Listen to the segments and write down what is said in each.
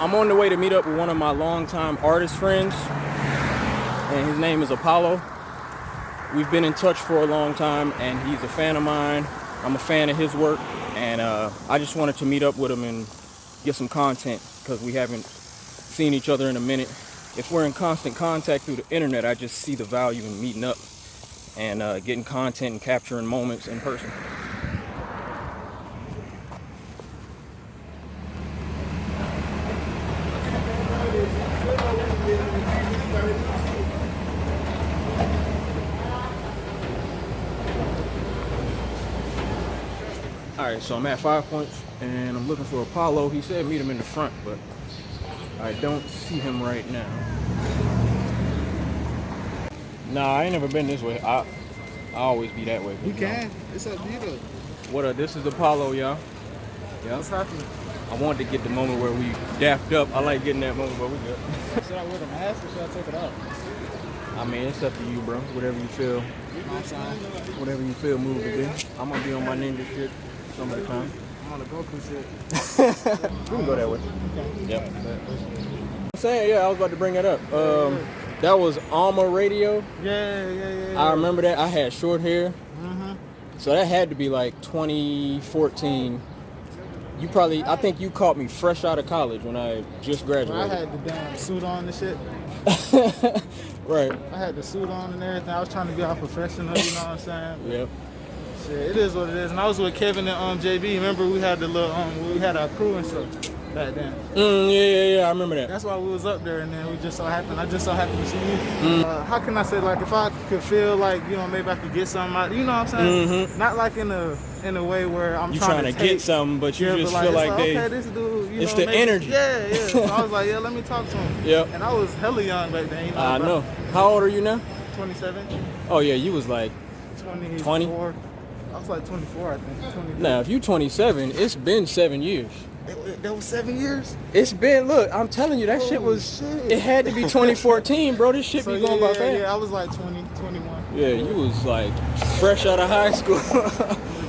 I'm on the way to meet up with one of my longtime artist friends, and his name is Apollo. We've been in touch for a long time, and he's a fan of mine. I'm a fan of his work, and I just wanted to meet up with him and get some content because we haven't seen each other in a minute. If we're in constant contact through the internet, I just see the value in meeting up and getting content and capturing moments in person. Alright, so I'm at 5 Points and I'm looking for Apollo. He said meet him in the front, but I don't see him right now. Nah, I ain't never been this way. I always be that way. You can. It's up to you though. What up? This is Apollo, y'all. Yeah. What's happening? I wanted to get the moment where we dapped up. I like getting that moment where we good. Should I wear the mask or should I take it off? I mean, it's up to you, bro. Whatever you feel. Whatever you feel moved to do. I'm gonna be on my ninja shit some of the time. I'm on the Goku shit. We can go that way. Okay. Yep. I'm saying, yeah, I was about to bring that up. That was Alma Radio. Yeah. I remember that. I had short hair. So that had to be like 2014. You probably, I think you caught me fresh out of college when I just graduated. I had the damn suit on and shit. Right. I had the suit on and everything. I was trying to be all professional, you know what I'm saying? Yep. Shit, it is what it is. And I was with Kevin and JB. Remember we had the little we had our crew and stuff back then. Yeah. I remember that. That's why we was up there, and then I just so happened to see you. How can I say, like, if I could feel like, you know, maybe I could get something out, you know what I'm saying? Not like in a way where I'm trying to get something, but you just but feel like they. Okay, this dude, you it's know, the maybe, energy. Yeah. So I was like, yeah, let me talk to him. Yep. And I was hella young back then. You know, I know. How old are you now? 27. Oh yeah, you was like 20. I was like 24, I think. 23. Now, if you 27, it's been 7 years. That was 7 years? It's been, look, I'm telling you, that shit was, it had to be 2014, bro. This shit be going by fast. Yeah, I was like 20, 21. Yeah, you was like fresh out of high school.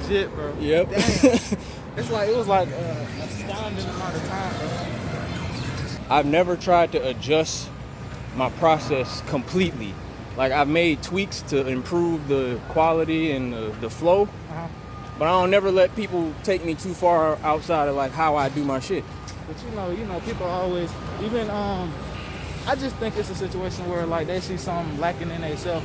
Legit, bro. Yep. Damn. It was like astounding amount of time, bro. I've never tried to adjust my process completely. Like, I've made tweaks to improve the quality and the flow. But I don't never let people take me too far outside of like how I do my shit. But you know, people always, even I just think it's a situation where like they see something lacking in themselves.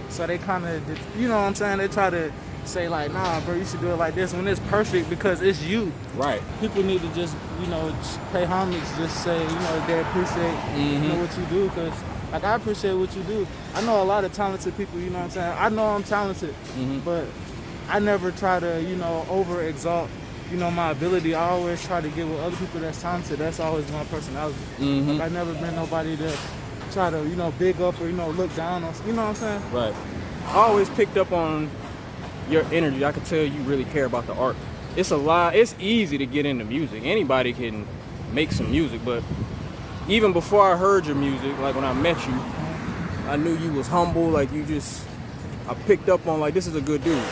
So they kind of, you know what I'm saying? They try to say like, nah, bro, you should do it like this when it's perfect because it's you. Right. People need to just, you know, pay homage, just say, you know, they appreciate you know, what you do, because like I appreciate what you do. I know a lot of talented people, you know what I'm saying? I know I'm talented, but I never try to, you know, over exalt, you know, my ability. I always try to get with other people that's talented. That's always my personality. Like I've never been nobody to try to, you know, big up or, you know, look down on, you know what I'm saying? Right. I always picked up on your energy. I could tell you really care about the art. It's a lot. It's easy to get into music. Anybody can make some music, but even before I heard your music, like when I met you, I knew you was humble. Like I picked up on like, this is a good dude.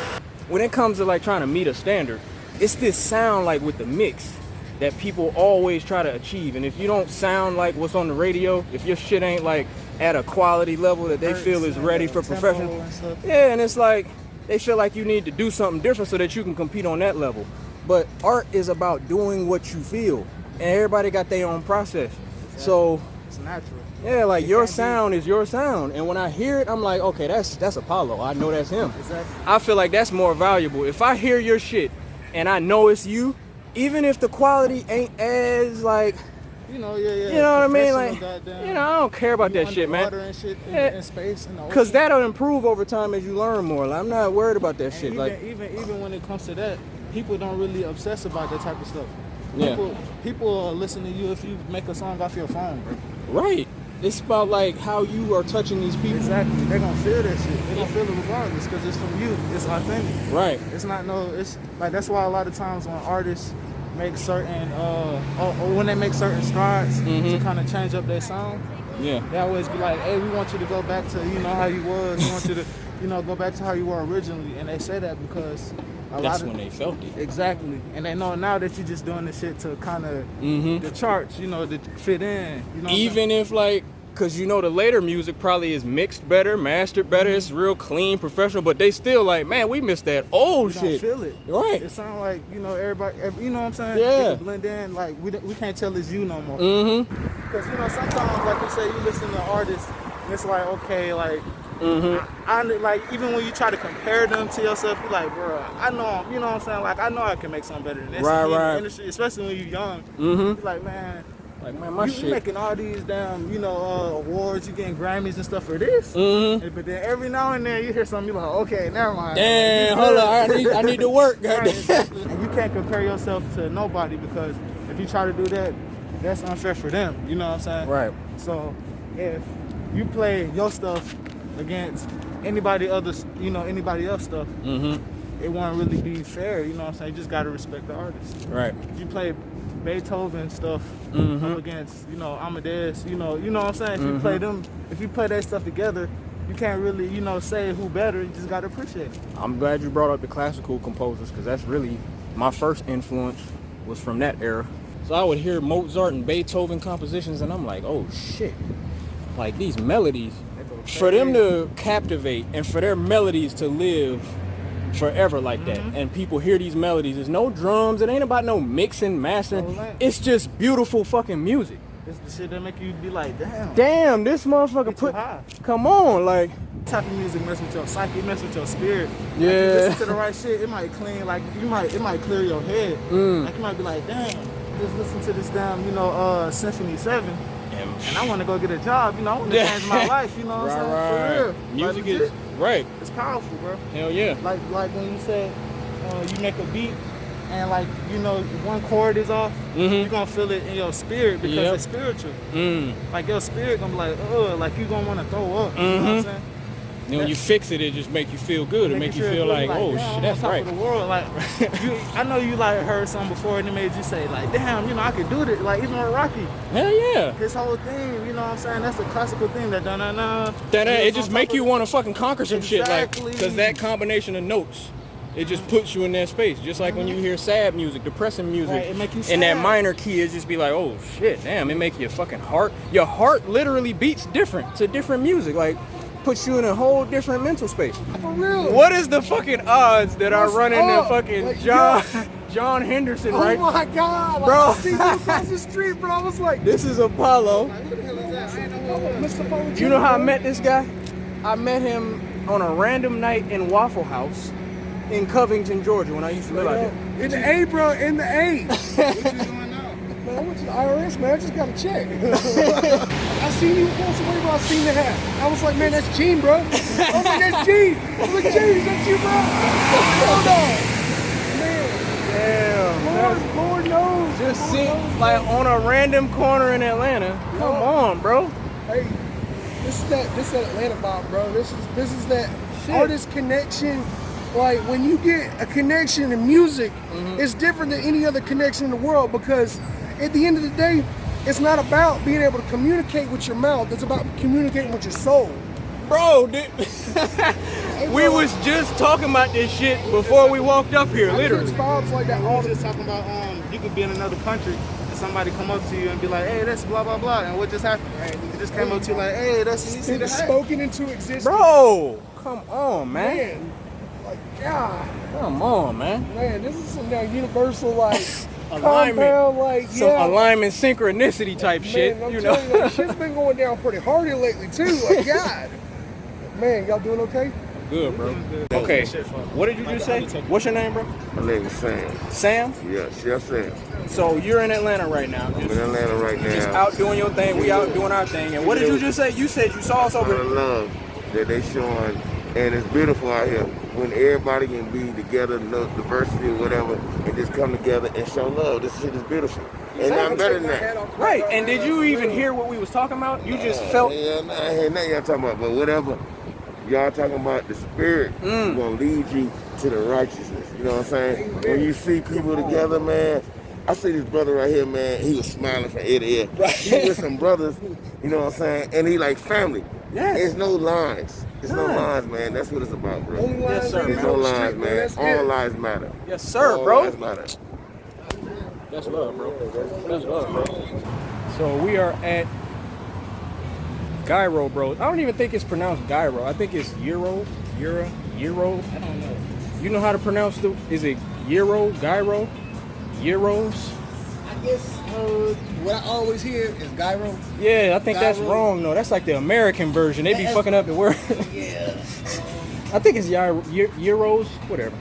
When it comes to like trying to meet a standard, it's this sound like with the mix that people always try to achieve. And if you don't sound like what's on the radio, if your shit ain't like at a quality level that they feel is ready for professional, and it's like they feel like you need to do something different so that you can compete on that level. But art is about doing what you feel, and everybody got their own process. So it's natural. Yeah, like your sound is your sound, and when I hear it, I'm like, okay, that's Apollo. I know that's him. Exactly. I feel like that's more valuable. If I hear your shit and I know it's you, even if the quality ain't as like, you know, you know what I mean, like, you know, I don't care about that shit, man. And shit in space, because that'll improve over time as you learn more. Like, I'm not worried about that shit. Even when it comes to that, people don't really obsess about that type of stuff. Yeah. People listen to you if you make a song off your phone, bro. Right. It's about like how you are touching these people. Exactly. They're gonna feel that shit. They're gonna feel it regardless because it's from you. It's authentic. Right. It's not it's like that's why a lot of times when artists make certain or when they make certain strides to kind of change up their sound, they always be like, hey, we want you to go back to, you know, how you was. We want you to, you know, go back to how you were originally. And they say that because that's when they felt it. Exactly. And they know now that you're just doing this shit to kind of the charts, you know, to fit in. You know Even if, like, because, you know, the later music probably is mixed better, mastered better, it's real clean, professional, but they still like, man, we missed that old shit. Don't feel it. Right. It sounds like, you know, everybody, you know what I'm saying? Yeah. It can blend in, like, we can't tell it's you no more. Mm-hmm. Because, you know, sometimes, like you say, you listen to artists, and it's like, okay, like, I like, even when you try to compare them to yourself, you're like, bro, I know, you know what I'm saying? Like, I know I can make something better than this. Right, In the right. industry, especially when you're young. Mm-hmm. You're like, man, my you shit. making all these damn, you know, awards, you getting Grammys and stuff for this. But then every now and then you hear something, you're like, okay, never mind. Damn, Like, hold on, I need to work. right, exactly. And you can't compare yourself to nobody, because if you try to do that, that's unfair for them. You know what I'm saying? Right. So if you play your stuff against anybody else stuff, it won't really be fair. You know what I'm saying? You just gotta respect the artist. Right. If you play Beethoven stuff up against, you know, Amadeus, you know what I'm saying? If you play them, if you play that stuff together, you can't really, you know, say who better. You just gotta appreciate it. I'm glad you brought up the classical composers, because that's really my first influence was from that era. So I would hear Mozart and Beethoven compositions, and I'm like, oh shit, like these melodies, for them to captivate and for their melodies to live forever like that, and people hear these melodies, there's no drums, it ain't about no mixing, mastering, it's just beautiful fucking music. It's the shit that make you be like, damn, this motherfucker put high. Come on, like, type of music mess with your psyche, mess with your spirit. Yeah. Like, you listen to the right shit, it might clean, like, it might clear your head. Like, you might be like, damn, just listen to this damn, you know, Symphony 7. And I want to go get a job, you know, I want to change my life, you know what I'm saying? For real. Music like, is, right. It's powerful, bro. Hell yeah. Like when you said you make a beat and, like, you know, one chord is off, you're going to feel it in your spirit because it's spiritual. Like, your spirit going to be like, oh, like you going to want to throw up, you know what I'm saying? And when you fix it, it just make you feel good. It make you feel like, oh shit, that's right. Of the world. Like, I know you like heard something before and it made you say like, damn, you know, I could do this. Like, even with Rocky. Hell yeah. His whole thing, you know what I'm saying? That's a classical thing. That it just make you want to fucking conquer some shit, like, because that combination of notes, it just puts you in that space. Just like when you hear sad music, depressing music, right, it make you sad. In that minor key, it just be like, oh shit, damn, it make your fucking heart, your heart literally beats different to different music, like, puts you in a whole different mental space. For real. What is the fucking odds that I run into fucking like, John Henderson, right? Oh my God, bro! I see you across the street, bro. I was like, this is Apollo. Like, who the hell is that? I ain't know who it was. Mr. Apollo. You know how I met this guy? I met him on a random night in Waffle House in Covington, Georgia, when I used to live out there. In the A, bro, in the A. What you doing now? Man, I went to the IRS, man. I just got a check. I seen you across the way, bro. I seen the hat. I was like, man, that's Gene, bro. I was like, that's Gene. I was like, Gene, is that you, bro? Hold on. Damn. Lord knows. Just see, like, on a random corner in Atlanta. Come on, bro. Hey, this is that Atlanta vibe, bro. This is that artist connection. Like, when you get a connection in music, it's different than any other connection in the world, because at the end of the day, it's not about being able to communicate with your mouth. It's about communicating with your soul. Bro, we was just talking about this shit before we walked up here, literally. It's vibes like that. I was just talking about you could be in another country and somebody come up to you and be like, hey, that's blah blah blah, and what just happened? Right? It just came up to you like, hey, that's you see the hat? Spoken into existence. Bro, come on, Man, like, God. Come on, man. Man, this is some now universal, like, alignment, compound, like, some alignment, synchronicity type shit. Man, I'm you know, telling you, that shit's been going down pretty hard here lately too. Like, God, man, y'all doing okay? Good, bro. Okay, what did you just say? What's your name, bro? My name is Sam. Sam? Yes, Sam. So you're in Atlanta right now. I'm in Atlanta right now. Just out doing your thing. We out doing our thing. And what did you just say? You said you saw us over. The love that they showing, and it's beautiful out here when everybody can be together, no diversity or whatever, and just come together and show love. This shit is beautiful. Ain't nothing better than that. Right. And did you even hear what we was talking about? You just felt. Yeah, I ain't hear nothing y'all talking about, but whatever. Y'all talking about the spirit gonna lead you to the righteousness. You know what I'm saying? When you see people together, man. I see this brother right here, man. He was smiling from ear to ear. He with some brothers, you know what I'm saying? And he like family. Yes. There's no lines. There's no None. lines, man. That's what it's about, bro. Only lines sir, they There's use no on the lines, street, bro. man. That's All it. lives matter. Yes, sir, All bro. lives matter. That's love, bro. That's love, bro. So we are at Gyro, bro. I don't even think it's pronounced Gyro. I think it's Euro. I don't know. You know how to pronounce the? Is it Euro, Gyro, Euros? I guess what I always hear is gyro. Yeah, I think that's Gyro. wrong though. That's like the American version. They be That's- fucking up the word. Yeah. I think it's Euros, whatever.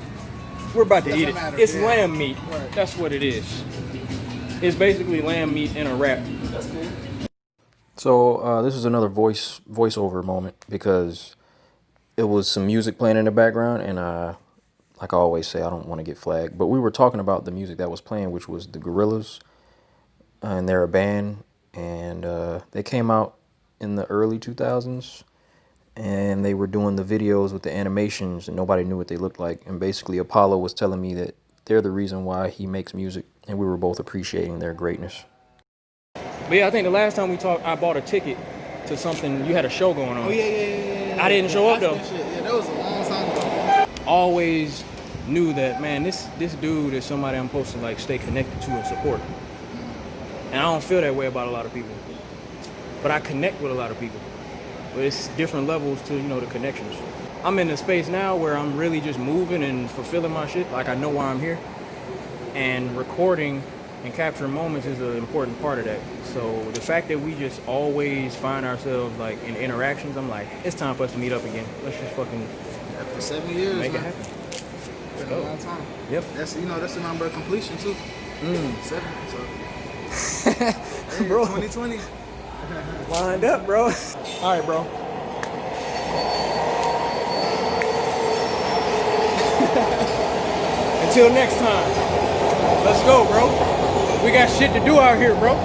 We're about to eat it. matter, It's yeah. lamb meat. Right. That's what it is. It's basically lamb meat in a wrap. That's cool. So this is another voiceover moment because it was some music playing in the background, and like I always say, I don't want to get flagged. But we were talking about the music that was playing, which was the Gorillas, and they're a band, and they came out in the early 2000s, and they were doing the videos with the animations, and nobody knew what they looked like. And basically, Apollo was telling me that they're the reason why he makes music, and we were both appreciating their greatness. But yeah, I think the last time we talked, I bought a ticket to something. You had a show going on. Oh yeah. I didn't show up though. Yeah, that was a long time ago. Always knew that, man, this dude is somebody I'm supposed to like stay connected to and support. And I don't feel that way about a lot of people. But I connect with a lot of people. But it's different levels to, the connections. I'm in a space now where I'm really just moving and fulfilling my shit. Like I know why I'm here. And recording and capturing moments is an important part of that. So the fact that we just always find ourselves like in interactions, I'm like, it's time for us to meet up again. Let's just fucking After 7 years, make it man. happen. Been a long time. Yep. That's that's the number of completion too. 7. So hey, Bro. 2020. Lined up, bro. All right, bro. Until next time. Let's go, bro. We got shit to do out here, bro.